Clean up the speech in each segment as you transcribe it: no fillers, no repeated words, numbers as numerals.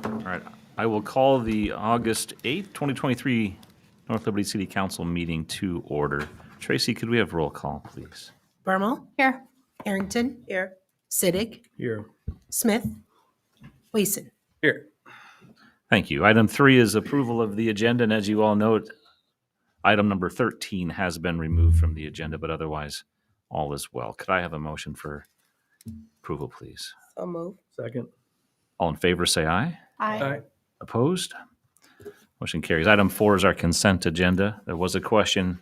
All right. I will call the August 8th, 2023 North Liberty City Council meeting to order. Tracy, could we have roll call, please? Bermal, Here. Harrington, here. Siddick, Here. Smith, Wason. Here. Thank you. Item 3 is approval of the agenda, and as you all note, item number 13 has been removed from the agenda, but otherwise all is well. Could I have a motion for approval, please? So move. Second. All in favor, say aye. Aye. Opposed? Motion carries. Item 4 is our consent agenda. There was a question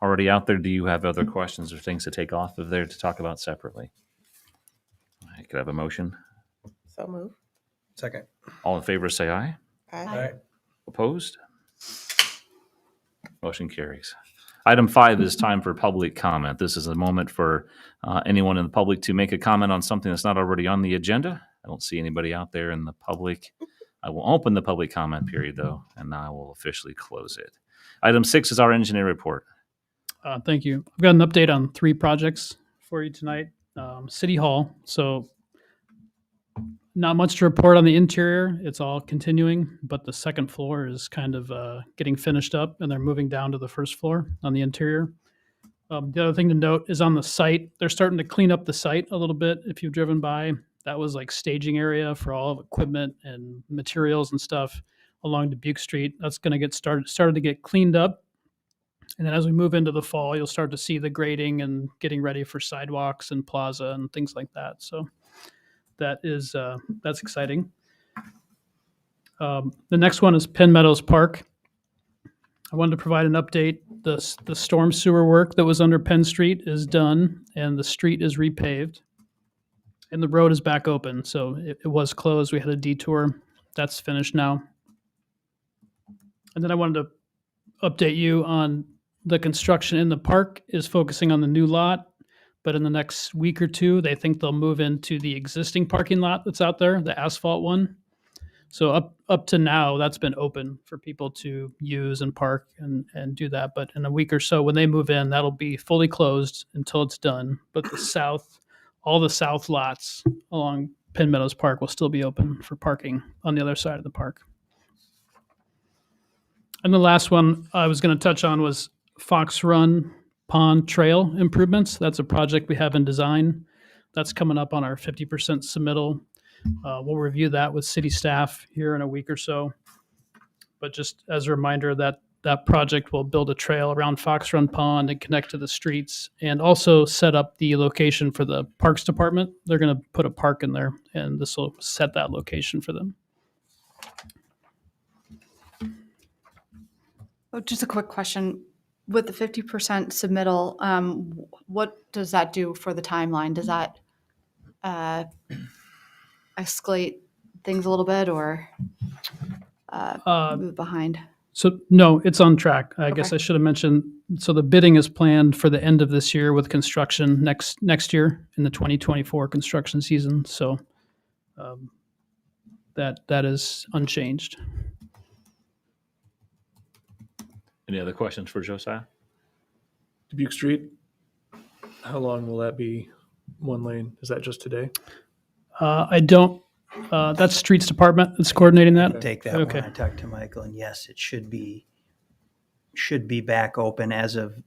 already out there. Do you have other questions or things to take off of there to talk about separately? I could have a motion. So move. Second. All in favor, say aye. Aye. Opposed? Motion carries. Item 5 is time for public comment. This is a moment for anyone in the public to make a comment on something that's not already on the agenda. I don't see anybody out there in the public. I will open the public comment period, though, and I will officially close it. Item 6 is our engineer report. Thank you. I've got an update on 3 projects for you tonight. City Hall. So not much to report on the interior. It's all continuing, but the second floor is kind of getting finished up, and they're moving down to the first floor on the interior. The other thing to note is on the site, they're starting to clean up the site a little bit. If you've driven by, that was like staging area for all of equipment and materials and stuff along Dubuque Street. That's going to get started to get cleaned up. And then as we move into the fall, you'll start to see the grading and getting ready for sidewalks and plaza and things like that. So that's exciting. The next one is Penn Meadows Park. I wanted to provide an update. The storm sewer work that was under Penn Street is done, and the street is repaved, and the road is back open. So it was closed. We had a detour. That's finished now. And then I wanted to update you on the construction in the park is focusing on the new lot, but in the next week or two, they think they'll move into the existing parking lot that's out there, the asphalt one. So up to now, that's been open for people to use and park and do that. But in a week or so, when they move in, that'll be fully closed until it's done. But all the south lots along Penn Meadows Park will still be open for parking on the other side of the park. And the last one I was going to touch on was Fox Run Pond Trail improvements. That's a project we have in design. That's coming up on our 50% submittal. We'll review that with city staff here in a week or so. But just as a reminder, that project will build a trail around Fox Run Pond and connect to the streets, and also set up the location for the Parks Department. They're going to put a park in there, and this will set that location for them. Oh, just a quick question. With the 50% submittal, what does that do for the timeline? Does that escalate things a little bit or move behind? So no, it's on track. I guess Okay. I should have mentioned. So the bidding is planned for the end of this year with construction next year in the 2024 construction season. So that is unchanged. Any other questions for Josiah? Dubuque Street. How long will that be one lane? Is that just today? I don't. That's Streets Department that's coordinating that. Take that Okay. one. I talked to Michael, and yes, it should be back open as of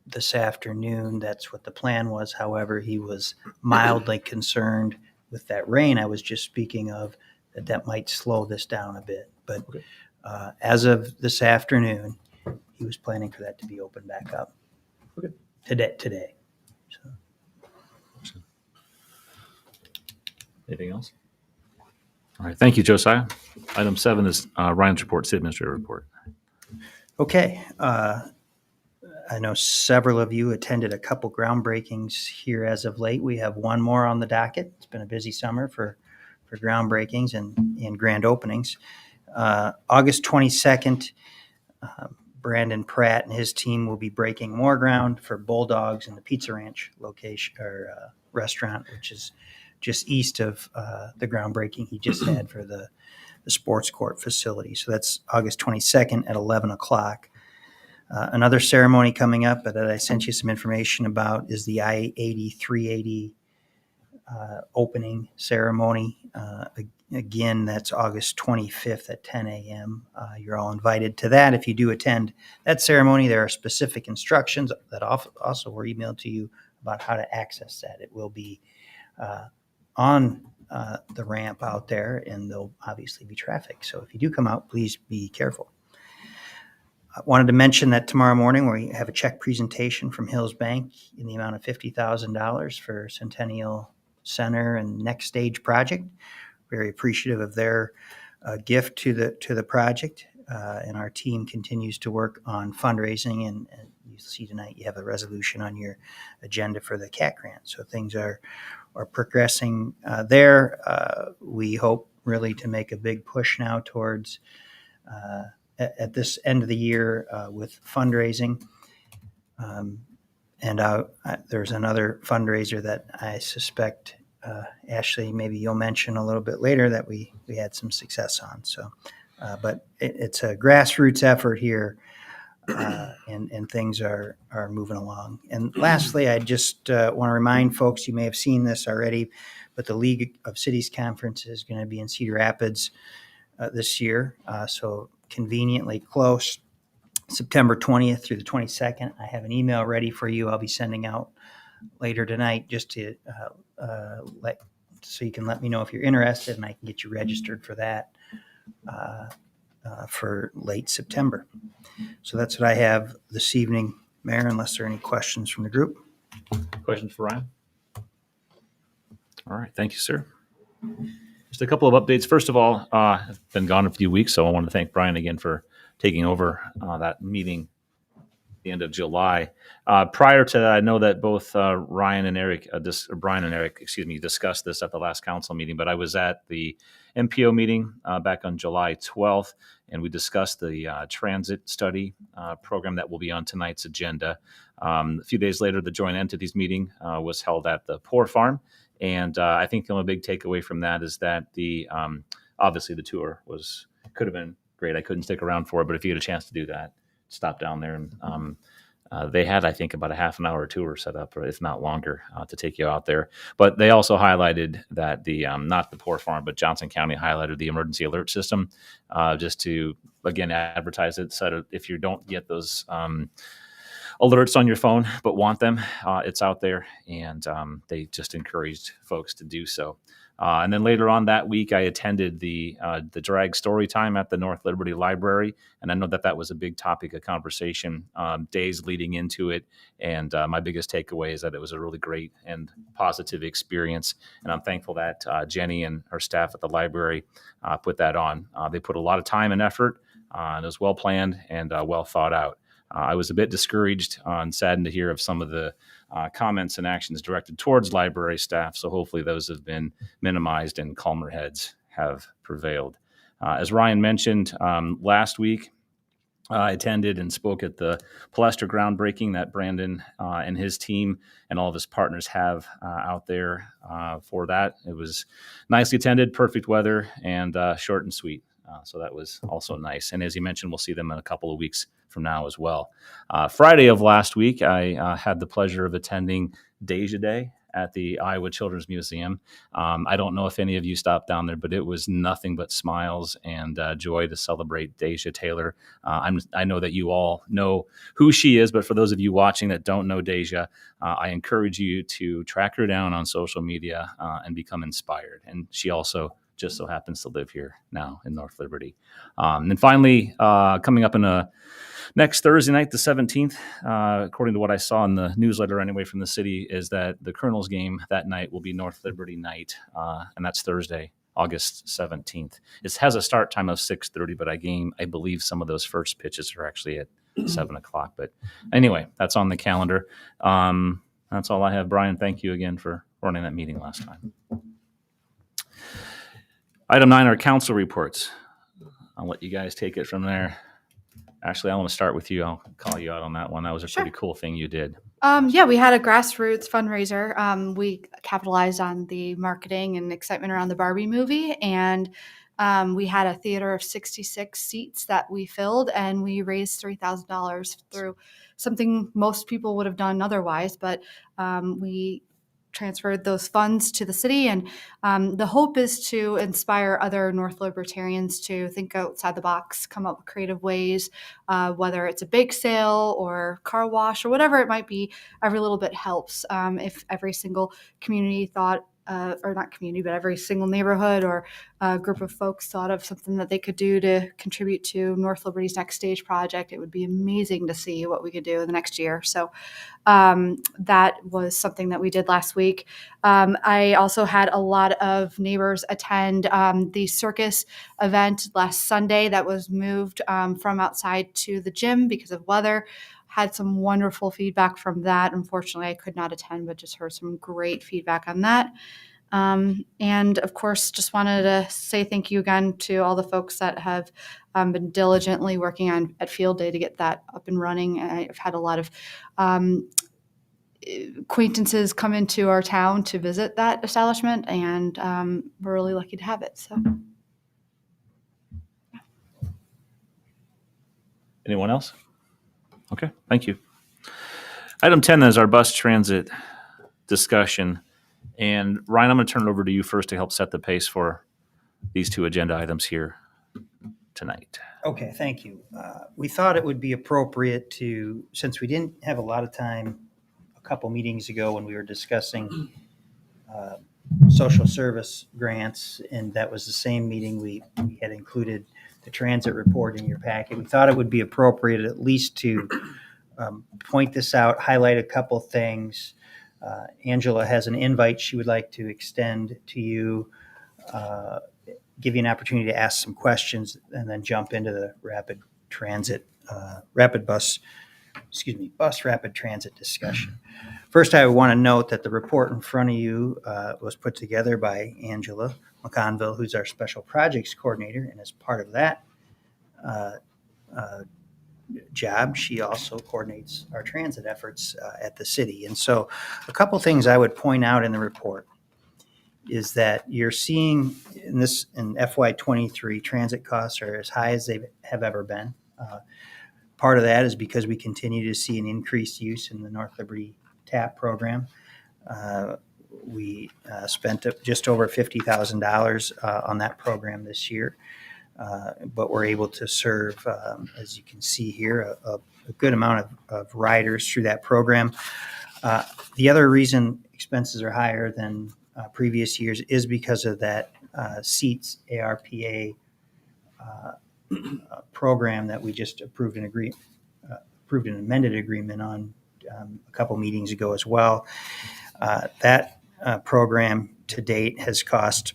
this afternoon. That's what the plan was. However, he was mildly concerned with that rain I was just speaking of, that might slow this down a bit. But Okay. as of this afternoon, he was planning for that to be open back up. Okay. Today. So. Anything else? All right. Thank you, Josiah. Item 7 is Ryan's report, city administrator report. Okay. I know several of you attended a couple groundbreakings here as of late. We have one more on the docket. It's been a busy summer for groundbreakings and grand openings. August 22nd, Brandon Pratt and his team will be breaking more ground for Bulldogs and the Pizza Ranch location or restaurant, which is just east of the groundbreaking he just had for the sports court facility. So that's August 22nd at 11 o'clock. Another ceremony coming up that I sent you some information about is the I-80, 380 opening ceremony. Again, that's August 25th at 10 a.m. You're all invited to that. If you do attend that ceremony, there are specific instructions that also were emailed to you about how to access that. It will be on the ramp out there, and there'll obviously be traffic. So if you do come out, please be careful. I wanted to mention that tomorrow morning we have a check presentation from Hills Bank in the amount of $50,000 for Centennial Center and Next Stage project. Very appreciative of their gift to the project, and our team continues to work on fundraising. And you see tonight you have a resolution on your agenda for the CAT grant, so things are progressing there. We hope really to make a big push now towards at this end of the year with fundraising. And there's another fundraiser that I suspect, Ashley, maybe you'll mention a little bit later that we had some success on. So, but it's a grassroots effort here, and things are moving along. And lastly, I just want to remind folks, you may have seen this already, but the League of Cities Conference is going to be in Cedar Rapids this year. So conveniently close, September 20th through the 22nd. I have an email ready for you. I'll be sending out later tonight just to so you can let me know if you're interested, and I can get you registered for that for late September. So that's what I have this evening, Mayor, unless there are any questions from the group. Questions for Ryan? All right. Thank you, sir. Just a couple of updates. First of all, I've been gone a few weeks, so I want to thank Brian again for taking over that meeting at the end of July. Prior to that, I know that both Brian and Eric discussed this at the last council meeting, but I was at the MPO meeting back on July 12th, and we discussed the transit study program that will be on tonight's agenda. A few days later, the joint entities meeting was held at the Poor Farm. And I think the only big takeaway from that is that obviously the tour could have been great. I couldn't stick around for it, but if you get a chance to do that, stop down there. And they had, I think, about a half an hour tour set up, or if not longer, to take you out there. But they also highlighted that not the Poor Farm, but Johnson County highlighted the emergency alert system just to, again, advertise it. So if you don't get those alerts on your phone but want them, it's out there, and they just encouraged folks to do so. And then later on that week, I attended the drag story time at the North Liberty Library, and I know that was a big topic of conversation days leading into it. And my biggest takeaway is that it was a really great and positive experience, and I'm thankful that Jenny and her staff at the library put that on. They put a lot of time and effort, and it was well planned and well thought out. I was a bit discouraged and saddened to hear of some of the comments and actions directed towards library staff, so hopefully those have been minimized and calmer heads have prevailed. As Ryan mentioned, last week I attended and spoke at the Palestra groundbreaking that Brandon and his team and all of his partners have out there for that. It was nicely attended, perfect weather, and short and sweet. So that was also nice. And as you mentioned, we'll see them in a couple of weeks from now as well. Friday of last week, I had the pleasure of attending Deja Day at the Iowa Children's Museum. I don't know if any of you stopped down there, but it was nothing but smiles and joy to celebrate Deja Taylor. I know that you all know who she is, but for those of you watching that don't know Deja, I encourage you to track her down on social media and become inspired. And she also just so happens to live here now in North Liberty. And finally, coming up in next Thursday night, the 17th, according to what I saw in the newsletter anyway from the city, is that the Colonels game that night will be North Liberty night, and that's Thursday, August 17th. It has a start time of 6:30, but I believe some of those first pitches are actually at 7 o'clock. But anyway, that's on the calendar. That's all I have. Brian, thank you again for running that meeting last time. Item 9 are council reports. I'll let you guys take it from there. Actually, I want to start with you. I'll call you out on that one. That was a pretty cool thing you did. Yeah, we had a grassroots fundraiser. We capitalized on the marketing and excitement around the Barbie movie, and we had a theater of 66 seats that we filled, and we raised $3,000 through something most people would have done otherwise. But we transferred those funds to the city. And the hope is to inspire other North Libertarians to think outside the box, come up with creative ways, whether it's a bake sale or car wash or whatever it might be. Every little bit helps. If every single community thought, or not community, but every single neighborhood or group of folks thought of something that they could do to contribute to North Liberty's Next Stage project, it would be amazing to see what we could do in the next year. So that was something that we did last week. I also had a lot of neighbors attend the circus event last Sunday that was moved from outside to the gym because of weather. Had some wonderful feedback from that. Unfortunately, I could not attend, but just heard some great feedback on that. And of course, just wanted to say thank you again to all the folks that have been diligently working on at Field Day to get that up and running. I've had a lot of acquaintances come into our town to visit that establishment, and we're really lucky to have it. So. Anyone else? Okay, thank you. Item 10 is our bus transit discussion. And Ryan, I'm going to turn it over to you first to help set the pace for these two agenda items here tonight. Okay, thank you. We thought it would be appropriate to, since we didn't have a lot of time a couple meetings ago when we were discussing social service grants, and that was the same meeting we had included the transit report in your packet. We thought it would be appropriate at least to point this out, highlight a couple things. Angela has an invite she would like to extend to you, give you an opportunity to ask some questions, and then jump into the bus rapid transit discussion. First, I want to note that the report in front of you was put together by Angela McConville, who's our special projects coordinator, and as part of that job, she also coordinates our transit efforts at the city. And so a couple things I would point out in the report is that you're seeing in FY23, transit costs are as high as they have ever been. Part of that is because we continue to see an increased use in the North Liberty TAP program. We spent just over $50,000 on that program this year. But we're able to serve, as you can see here, a good amount of riders through that program. The other reason expenses are higher than previous years is because of that SEATS ARPA program that we just approved an amended agreement on a couple meetings ago as well. That program to date has cost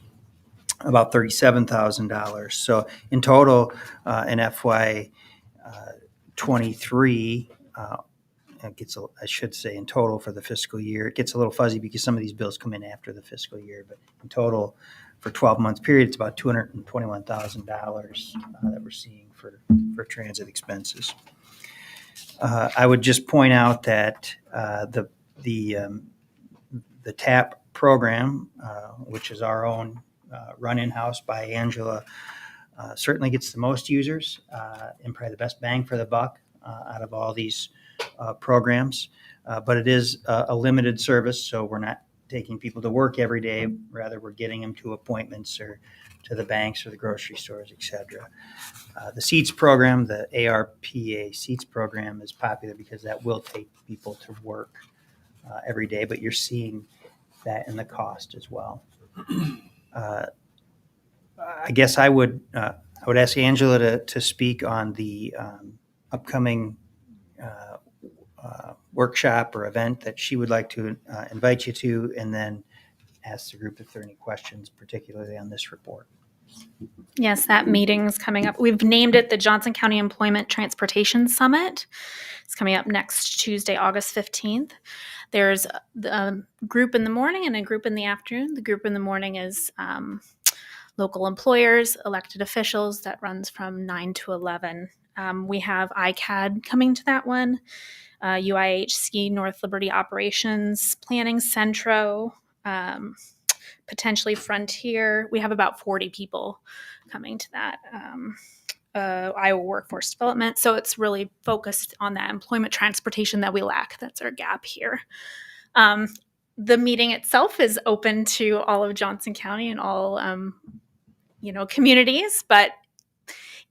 about $37,000. So in total, in FY 23, I should say in total for the fiscal year, it gets a little fuzzy because some of these bills come in after the fiscal year, but in total for 12-month period, it's about $221,000 that we're seeing for transit expenses. I would just point out that the TAP program, which is our own run in-house by Angela, certainly gets the most users and probably the best bang for the buck out of all these programs. But it is a limited service, so we're not taking people to work every day. Rather, we're getting them to appointments or to the banks or the grocery stores, etc. The SEATS program, the ARPA SEATS program, is popular because that will take people to work every day, but you're seeing that in the cost as well. I guess I would ask Angela to speak on the upcoming workshop or event that she would like to invite you to, and then ask the group if there are any questions, particularly on this report. Yes, that meeting's coming up. We've named it the Johnson County Employment Transportation Summit. It's coming up next Tuesday, August 15th. There's a group in the morning and a group in the afternoon. The group in the morning is local employers, elected officials. That runs from 9 to 11. We have ICAD coming to that one, UIHC, North Liberty Operations, Planning Centro, potentially Frontier. We have about 40 people coming to that. Iowa Workforce Development. So it's really focused on that employment transportation that we lack. That's our gap here. the meeting itself is open to all of Johnson County and all, communities. But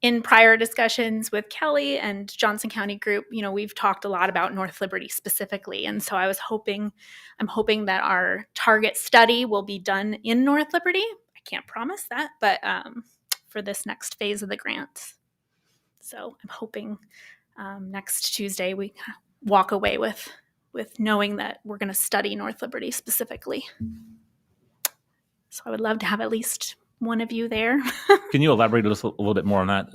in prior discussions with Kelly and Johnson County Group, we've talked a lot about North Liberty specifically. And so I'm hoping that our target study will be done in North Liberty. I can't promise that, but for this next phase of the grant. So I'm hoping next Tuesday we walk away with knowing that we're going to study North Liberty specifically. So I would love to have at least one of you there. Can you elaborate a little bit more on that?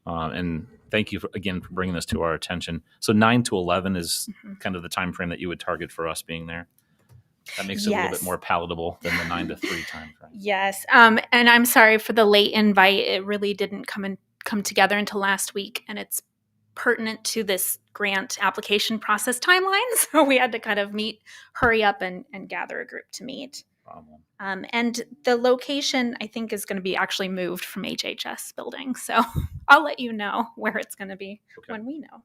And thank you again for bringing this to our attention. So 9 to 11 is kind of the time frame that you would target for us being there. That makes it a little bit Yes. more palatable than the 9 to 3 time frame. Yes. And I'm sorry for the late invite. It really didn't come together until last week, and it's pertinent to this grant application process timeline. So we had to kind of hurry up and gather a group to meet. Problem. And the location, I think, is going to be actually moved from HHS building. So I'll let you know where it's going to be when we know.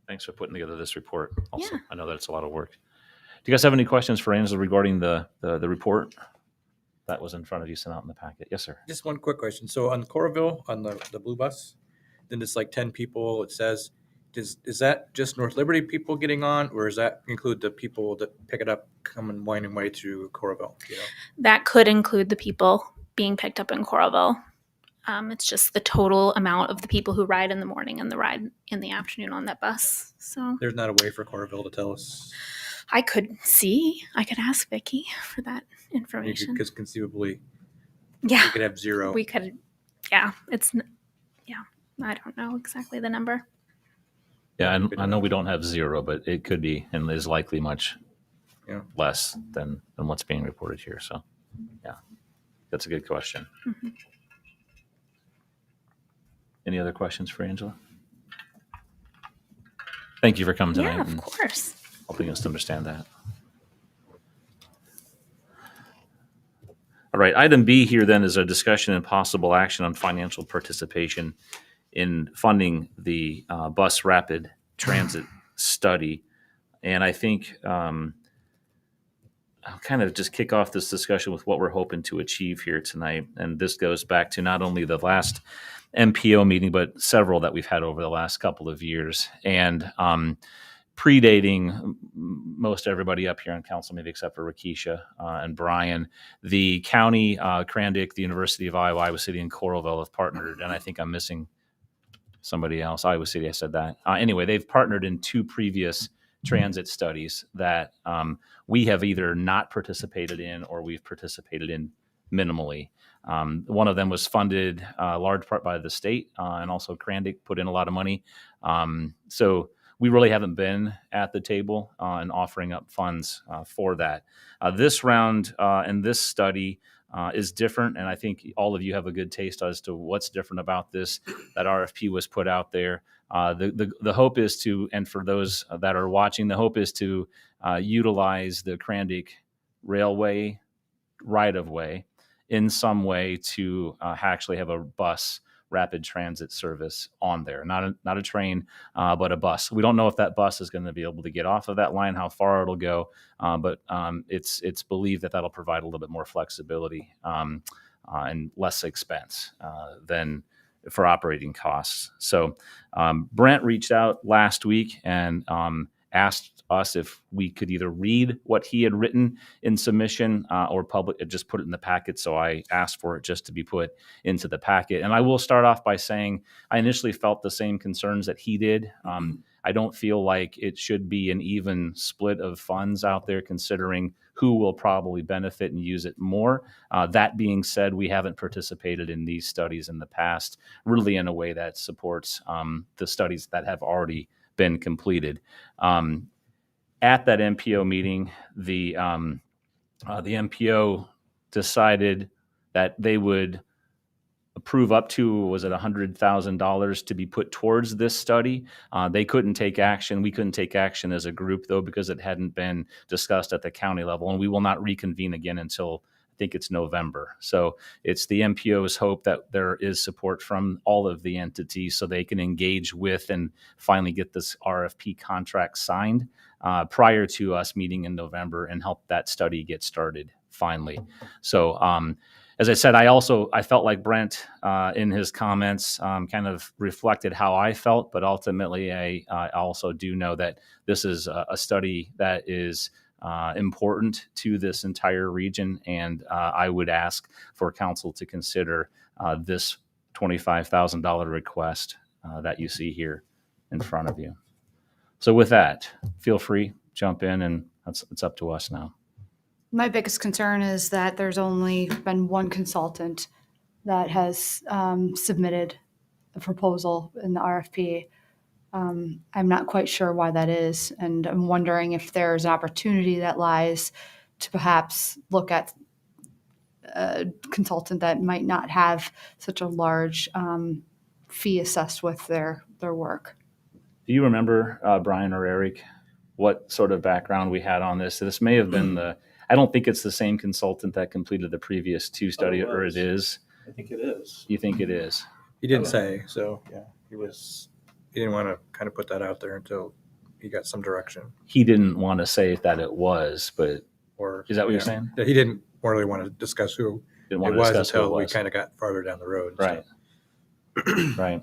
Thanks for putting together this report. Also, Yeah. I know that's a lot of work. Do you guys have any questions for Angela regarding the report that was in front of you, sent out in the packet? Yes, sir. Just one quick question. So on Coralville, on the blue bus, then it's like 10 people. It says, is that just North Liberty people getting on, or does that include the people that pick it up, come and winding way to Coralville? That could include the people being picked up in Coralville. It's just the total amount of the people who ride in the morning and the ride in the afternoon on that bus. So There's not a way for Coralville to tell us. I could ask Vicki for that information. Because conceivably, Yeah, we could have zero. we could. Yeah, I don't know exactly the number. Yeah, I know we don't have zero, but it could be and is likely much less than what's being reported here. So, yeah, that's a good question. Mm-hmm. Any other questions for Angela? Thank you for coming tonight Yeah, of and course. helping us to understand that. All right, item B here then is a discussion and possible action on financial participation in funding the bus rapid transit study. And I think I'll kind of just kick off this discussion with what we're hoping to achieve here tonight. And this goes back to not only the last MPO meeting, but several that we've had over the last couple of years. And predating most everybody up here on council, maybe except for Rakisha and Brian, the county, Crandick, the University of Iowa City, and Coralville have partnered. And I think I'm missing somebody else. Iowa City, I said that. Anyway, they've partnered in 2 previous transit studies that we have either not participated in or we've participated in minimally. One of them was funded large part by the state, and also Crandick put in a lot of money. So we really haven't been at the table and offering up funds for that. This round and this study is different, and I think all of you have a good taste as to what's different about this. That RFP was put out there. The hope is to, and for those that are watching, the hope is to utilize the Crandick Railway right-of-way in some way to actually have a bus rapid transit service on there, not a train, but a bus. We don't know if that bus is going to be able to get off of that line, how far it'll go, but it's believed that that'll provide a little bit more flexibility and less expense than for operating costs. So Brent reached out last week and asked us if we could either read what he had written in submission or just put it in the packet. So I asked for it just to be put into the packet. And I will start off by saying I initially felt the same concerns that he did. I don't feel like it should be an even split of funds out there, considering who will probably benefit and use it more. That being said, we haven't participated in these studies in the past, really in a way that supports the studies that have already been completed. At that MPO meeting, the MPO decided that they would approve up to, was it $100,000 to be put towards this study. They couldn't take action. We couldn't take action as a group, though, because it hadn't been discussed at the county level, and we will not reconvene again until I think it's November. So it's the MPO's hope that there is support from all of the entities so they can engage with and finally get this RFP contract signed. prior to us meeting in November and help that study get started finally. So as I said, I felt like Brent in his comments kind of reflected how I felt, but ultimately I also do know that this is a study that is important to this entire region, and I would ask for council to consider this $25,000 request that you see here in front of you. So with that, feel free, jump in, and it's up to us now. My biggest concern is that there's only been one consultant that has submitted a proposal in the RFP. I'm not quite sure why that is, and I'm wondering if there's an opportunity that lies to perhaps look at a consultant that might not have such a large fee assessed with their work. Do you remember, Brian or Eric, what sort of background we had on this? This may have been I don't think it's the same consultant that completed the previous two studies, or it is. I think it is. You think it is? He didn't say, so yeah, he didn't want to kind of put that out there until he got some direction. He didn't want to say that it was, but Or is that what yeah. you're saying? Yeah, he didn't really want to discuss who Didn't it want to was discuss who until it we was. kind of got farther down the road. Right. Right.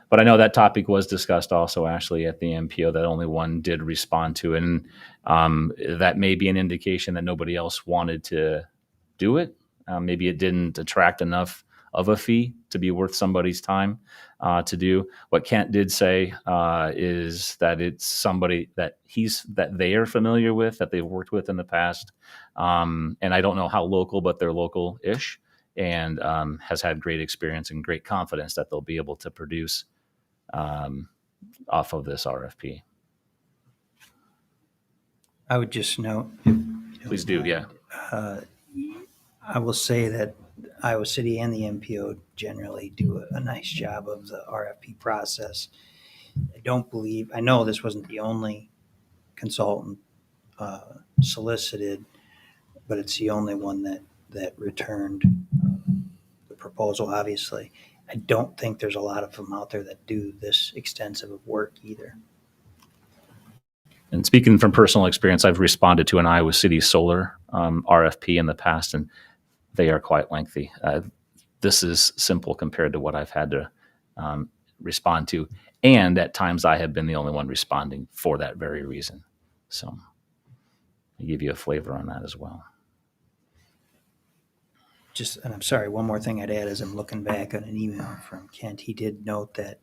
But I know that topic was discussed also, Ashley, at the MPO, that only one did respond to it. And that may be an indication that nobody else wanted to do it. Maybe it didn't attract enough of a fee to be worth somebody's time to do. What Kent did say is that it's somebody that they are familiar with, that they've worked with in the past. And I don't know how local, but they're local-ish, and has had great experience and great confidence that they'll be able to produce off of this RFP. I would just note, Please do, yeah. I will say that Iowa City and the MPO generally do a nice job of the RFP process. I know this wasn't the only consultant solicited, but it's the only one that returned the proposal, obviously. I don't think there's a lot of them out there that do this extensive of work either. And speaking from personal experience, I've responded to an Iowa City solar RFP in the past, and they are quite lengthy. This is simple compared to what I've had to respond to. And at times I have been the only one responding for that very reason. So I'll give you a flavor on that as well. And I'm sorry, one more thing I'd add is I'm looking back on an email from Kent. He did note that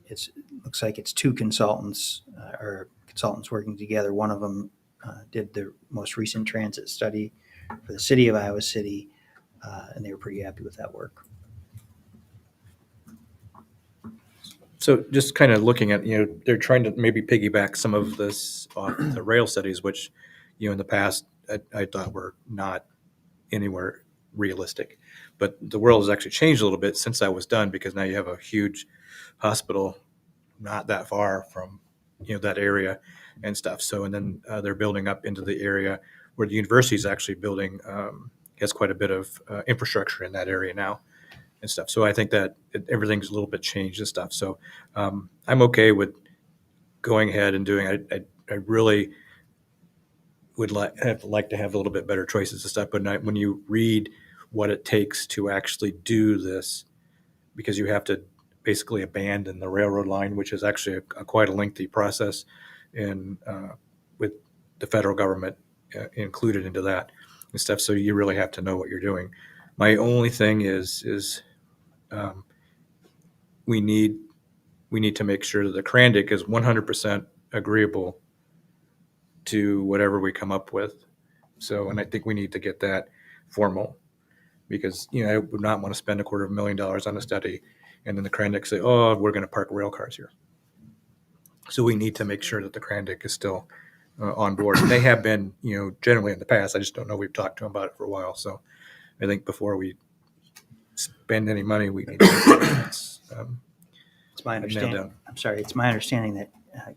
it looks like it's two consultants or consultants working together. One of them did the most recent transit study for the city of Iowa City, and they were pretty happy with that work. So just kind of looking at, they're trying to maybe piggyback some of this off the rail studies, which, in the past I thought were not anywhere realistic. But the world has actually changed a little bit since that was done, because now you have a huge hospital not that far from, that area and stuff. So, and then they're building up into the area where the university is actually building, has quite a bit of infrastructure in that area now and stuff. So I think that everything's a little bit changed and stuff. So I'm okay with going ahead and doing it. I really would like to have a little bit better choices and stuff. But when you read what it takes to actually do this, because you have to basically abandon the railroad line, which is actually quite a lengthy process, and with the federal government included into that and stuff. So you really have to know what you're doing. My only thing is we need to make sure that the Krandic is 100% agreeable to whatever we come up with. So, and I think we need to get that formal, because, I would not want to spend $250,000 on a study and then the Krandic say, oh, we're going to park rail cars here. So we need to make sure that the Krandic is still on board. And they have been, generally in the past. I just don't know. We've talked to them about it for a while. So I think before we spend any money, we need to make sure it's my understanding. down. I'm sorry. It's my understanding that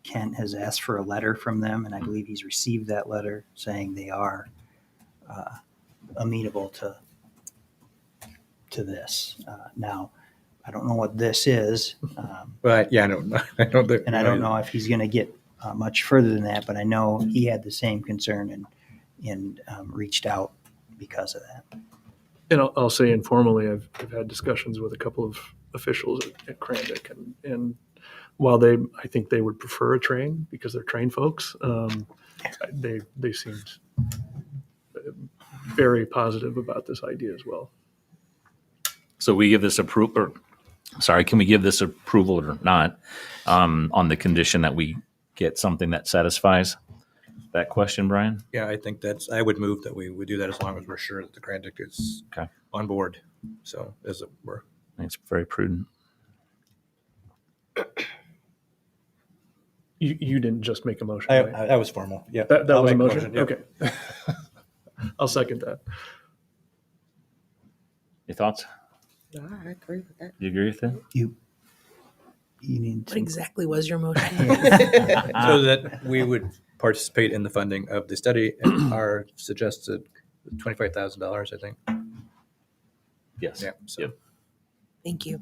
Kent has asked for a letter from them, and I believe he's received that letter saying they are amenable to this. Now, I don't know what this is. But yeah, I don't know. I don't think, And I don't know if he's going to get much further than that, but I know he had the same concern and reached out because of that. And I'll say informally, I've had discussions with a couple of officials at Krandic, and while I think they would prefer a train because they're train folks, they seemed very positive about this idea as well. So we give this approval, can we give this approval or not on the condition that we get something that satisfies that question, Brian? Yeah, I think I would move that we would do that as long as we're sure that the Krandic is Okay. on board. So as it were. I think it's very prudent. You didn't just make a motion, right? That was formal. Yeah. That I'll was a make motion? yeah. Okay. I'll second that. Your thoughts? No, I agree with that. Do you agree with that? You need What some, exactly was your motion? So that we would participate in the funding of the study and our suggested $25,000, I think. Yes. Yeah. So Yep. Thank you.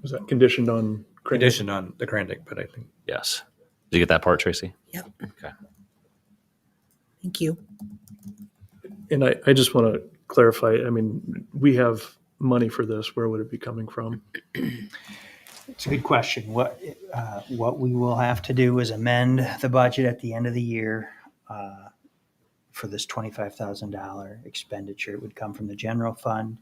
Was that conditioned on Krandic? condition on the Krandic, but I think Yes. Did you get that part, Tracy? Yep. Okay. Thank you. And I just want to clarify, I mean, we have money for this. Where would it be coming from? it's a good question. What we will have to do is amend the budget at the end of the year for this $25,000 expenditure. It would come from the general fund,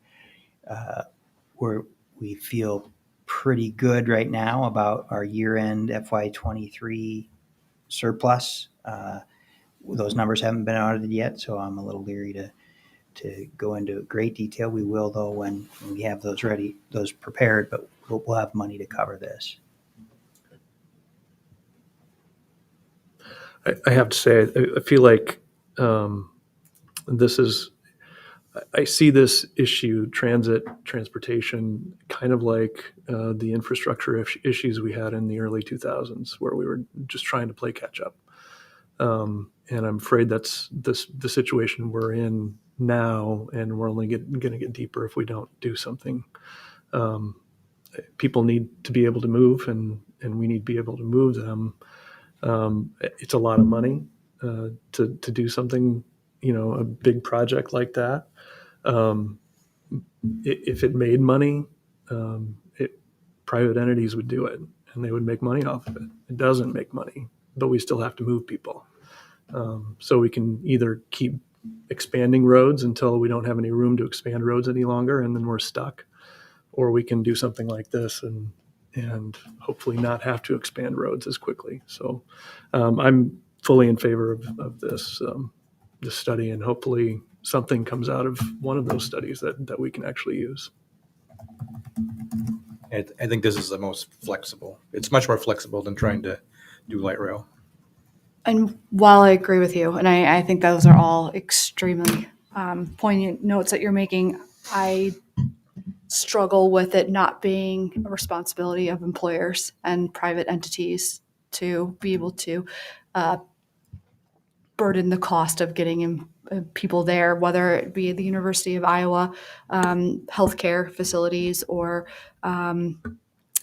where we feel pretty good right now about our year-end FY23 surplus. Those numbers haven't been audited yet, so I'm a little leery to go into great detail. We will, though, when we have those ready, those prepared, but we'll have money to cover this. I have to say, I feel like I see this issue, transportation, kind of like the infrastructure issues we had in the early 2000s, where we were just trying to play catch up. And I'm afraid that's the situation we're in now, and we're only going to get deeper if we don't do something. People need to be able to move, and we need to be able to move them. It's a lot of money to do something, a big project like that. If it made money, private entities would do it, and they would make money off of it. It doesn't make money, but we still have to move people. So we can either keep expanding roads until we don't have any room to expand roads any longer, and then we're stuck, or we can do something like this and hopefully not have to expand roads as quickly. So I'm fully in favor of this study, and hopefully something comes out of one of those studies that we can actually use. I think this is the most flexible. It's much more flexible than trying to do light rail. And while I agree with you, and I think those are all extremely poignant notes that you're making, I struggle with it not being a responsibility of employers and private entities to be able to burden the cost of getting people there, whether it be the University of Iowa healthcare facilities or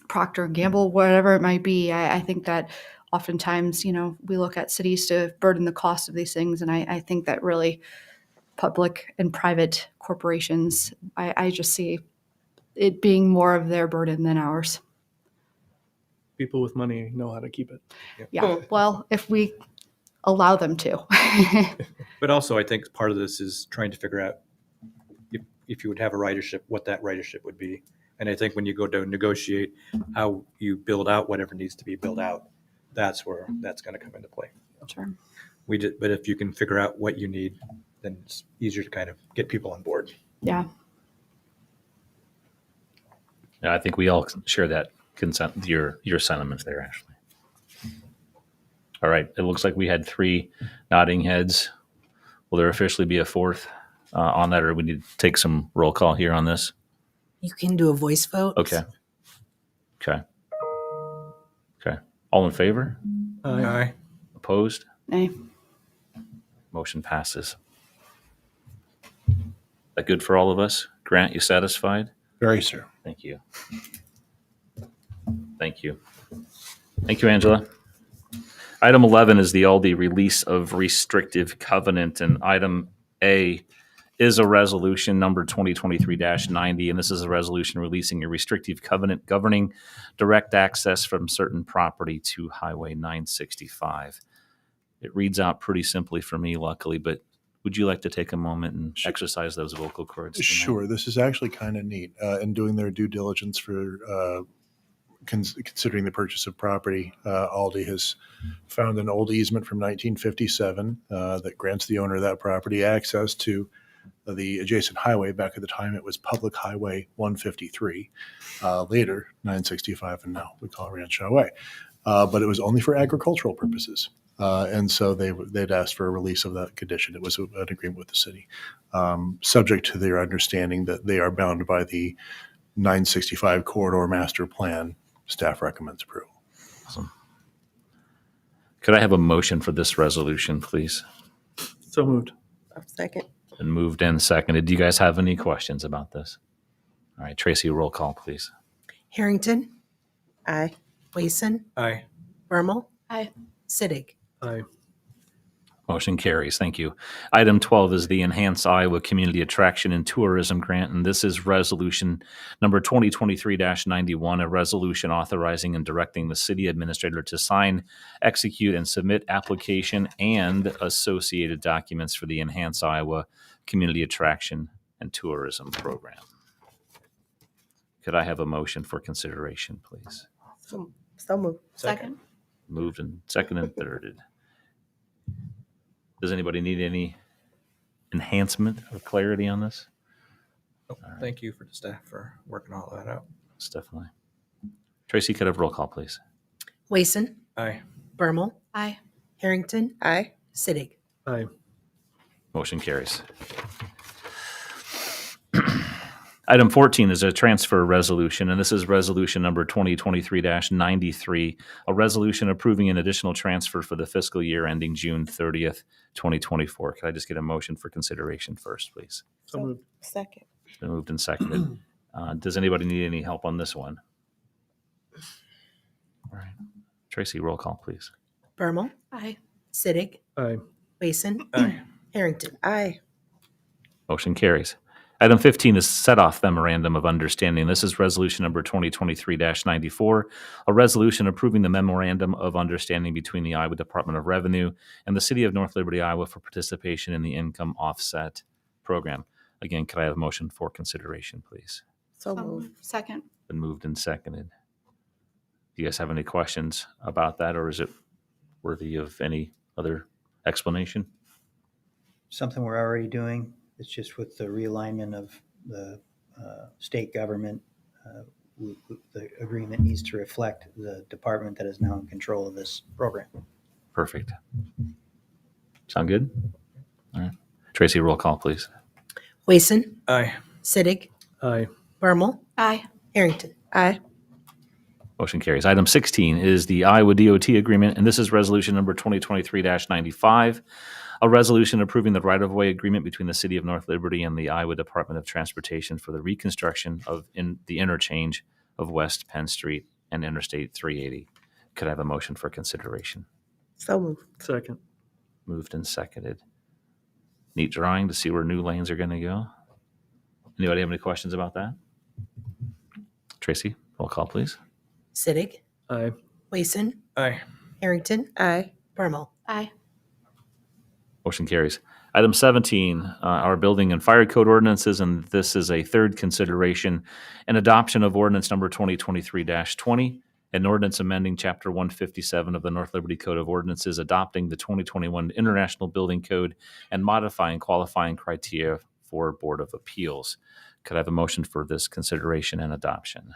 Procter & Gamble, whatever it might be. I think that oftentimes, we look at cities to burden the cost of these things. And I think that really public and private corporations, I just see it being more of their burden than ours. People with money know how to keep it. Yeah. Well, if we allow them to. But also, I think part of this is trying to figure out if you would have a ridership, what that ridership would be. And I think when you go to negotiate how you build out whatever needs to be built out, that's where that's going to come into play. Sure. But if you can figure out what you need, then it's easier to kind of get people on board. Yeah. Yeah, I think we all share that consent, your sentiments there, Ashley. All right. It looks like we had 3 nodding heads. Will there officially be a 4th on that, or we need to take some roll call here on this? You can do a voice vote. Okay. All in favor? Aye. Opposed? Nay. Motion passes. That good for all of us? Grant, you satisfied? Very, sir. Thank you. Thank you. Thank you, Angela. Item 11 is the Aldi release of restrictive covenant, and item A is a resolution number 2023-90, and this is a resolution releasing a restrictive covenant governing direct access from certain property to Highway 965. It reads out pretty simply for me, luckily, but would you like to take a moment and exercise those vocal cords tonight? Sure. This is actually kind of neat. In doing their due diligence for considering the purchase of property, Aldi has found an old easement from 1957 that grants the owner of that property access to the adjacent highway. Back at the time, it was Public Highway 153, later 965, and now we call it Ranch Highway. But it was only for agricultural purposes. And so they'd asked for a release of that condition. It was an agreement with the city, subject to their understanding that they are bound by the 965 corridor master plan. Staff recommends approval. Awesome. Could I have a motion for this resolution, please? So moved. Second. And moved and seconded. Do you guys have any questions about this? All right, Tracy, roll call, please. Harrington. Aye. Wason. Aye. Bermal. Aye. Sittig. Aye. Motion carries. Thank you. Item 12 is the Enhance Iowa Community Attraction and Tourism Grant, and this is resolution number 2023-91, a resolution authorizing and directing the city administrator to sign, execute, and submit application and associated documents for the Enhance Iowa Community Attraction and Tourism Program. Could I have a motion for consideration, please? So moved. Second. Moved and seconded and thirded. Does anybody need any enhancement or clarity on this? Oh, thank you for the staff for working all that out. Yes, definitely. Tracy, could I have roll call, please? Wason. Aye. Bermal. Aye. Harrington. Aye. Sittig. Aye. Motion carries. Item 14 is a transfer resolution, and this is resolution number 2023-93, a resolution approving an additional transfer for the fiscal year ending June 30th, 2024. Could I just get a motion for consideration first, please? So moved. Second. It's been moved and seconded. Does anybody need any help on this one? All right. Tracy, roll call, please. Bermal. Aye. Sittig. Aye. Wason. Aye. Harrington. Aye. Motion carries. Item 15 is set-off memorandum of understanding. This is resolution number 2023-94, a resolution approving the memorandum of understanding between the Iowa Department of Revenue and the City of North Liberty, Iowa for participation in the income offset program. Again, could I have a motion for consideration, please? So moved. Second. Been moved and seconded. Do you guys have any questions about that, or is it worthy of any other explanation? Something we're already doing. It's just with the realignment of the state government, the agreement needs to reflect the department that is now in control of this program. Perfect. Sound good? All right. Tracy, roll call, please. Wason. Aye. Sittig. Aye. Bermal. Aye. Harrington. Aye. Motion carries. Item 16 is the Iowa DOT agreement, and this is resolution number 2023-95, a resolution approving the right-of-way agreement between the City of North Liberty and the Iowa Department of Transportation for the reconstruction of the interchange of West Penn Street and Interstate 380. Could I have a motion for consideration? So moved. Second. Moved and seconded. Neat drawing to see where new lanes are going to go. Anybody have any questions about that? Tracy, roll call, please. Sittig. Aye. Wason. Aye. Harrington. Aye. Bermal. Aye. Motion carries. Item 17, our building and fire code ordinances, and this is a third consideration, an adoption of ordinance number 2023-20, an ordinance amending Chapter 157 of the North Liberty Code of Ordinances, adopting the 2021 International Building Code and modifying qualifying criteria for Board of Appeals. Could I have a motion for this consideration and adoption?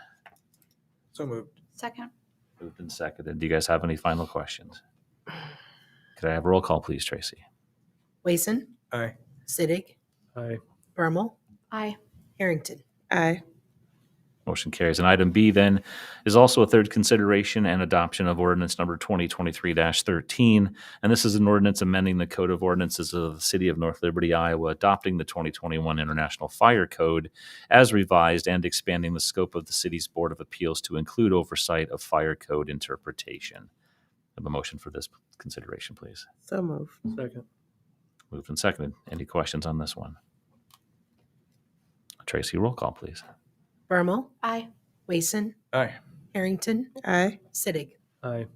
So moved. Second. Moved and seconded. Do you guys have any final questions? Could I have a roll call, please, Tracy? Wason. Aye. Sittig. Aye. Bermal. Aye. Harrington. Aye. Motion carries. And item B then is also a third consideration and adoption of ordinance number 2023-13. And this is an ordinance amending the Code of Ordinances of the City of North Liberty, Iowa, adopting the 2021 International Fire Code as revised and expanding the scope of the city's Board of Appeals to include oversight of fire code interpretation. I have a motion for this consideration, please. So moved. Second. Moved and seconded. Any questions on this one? Tracy, roll call, please. Bermal, Aye. Wason, Aye. Harrington, Aye. Sittig. Aye.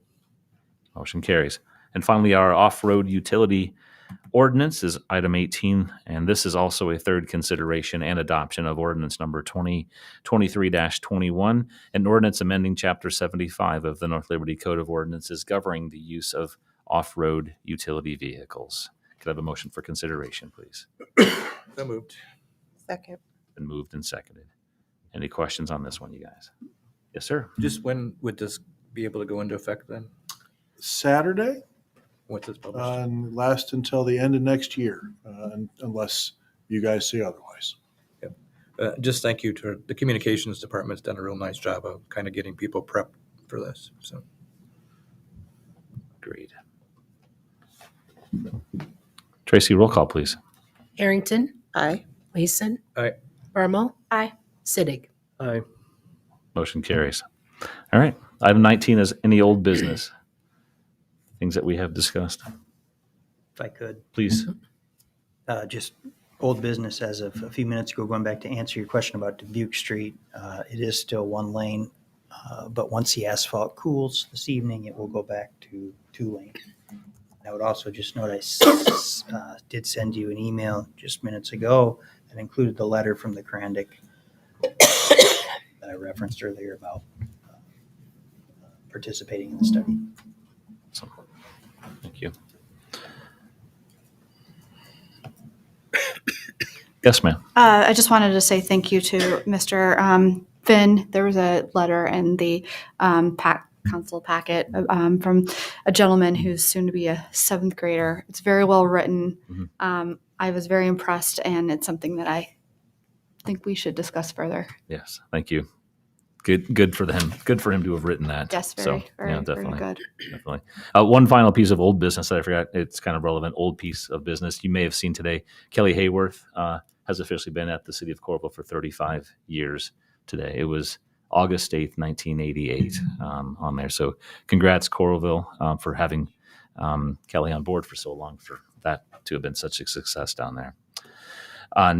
Motion carries. And finally, our off-road utility ordinance is item 18, and this is also a third consideration and adoption of ordinance number 2023-21, an ordinance amending Chapter 75 of the North Liberty Code of Ordinances governing the use of off-road utility vehicles. Could I have a motion for consideration, please? So moved. Second. Been moved and seconded. Any questions on this one, you guys? Yes, sir. Just when would this be able to go into effect then? Saturday, What's this published? and last until the end of next year, unless you guys say otherwise. Just thank you to the communications department's done a real nice job of kind of getting people prepped for this. So Agreed. Tracy, roll call, please. Harrington, Aye. Wason, Aye. Bermal, Aye. Sittig. Aye. Motion carries. All right. Item 19 is any old business. Things that we have discussed. If I could, Please. just old business as of a few minutes ago, going back to answer your question about Dubuque Street. It is still one lane, but once the asphalt cools this evening, it will go back to 2 lane. I would also just note I did send you an email just minutes ago that included the letter from the Krandic that I referenced earlier about participating in the study. So, thank you. Yes, ma'am. I just wanted to say thank you to Mr. Finn. There was a letter in the council packet from a gentleman who's soon to be a 7th grader. It's very well written. Mhm. I was very impressed, and it's something that I think we should discuss further. Yes, thank you. Good for them. Good for him to have written that. Yes, very, very, yeah, very definitely. good. Definitely. One final piece of old business that I forgot. It's kind of relevant. Old piece of business you may have seen today. Kelly Hayworth has officially been at the city of Coralville for 35 years today. It was August 8th, 1988 on there. So congrats, Coralville, for having Kelly on board for so long, for that to have been such a success down there.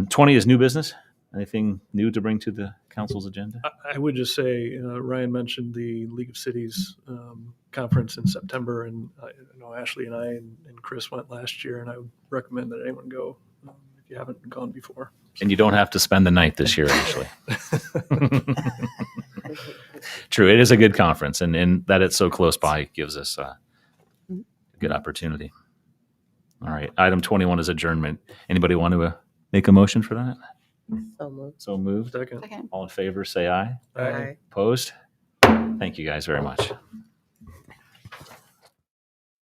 20 is new business. Anything new to bring to the council's agenda? I would just say, Ryan mentioned the League of Cities conference in September, and I know Ashley and I and Chris went last year, and I would recommend that anyone go if you haven't gone before. And you don't have to spend the night this year, actually. True, it is a good conference, and that it's so close by gives us a good opportunity. All right, item 21 is adjournment. Anybody want to make a motion for that? So moved. So moved. Second. Second. All in favor, say aye. Aye. Opposed? Thank you guys very much.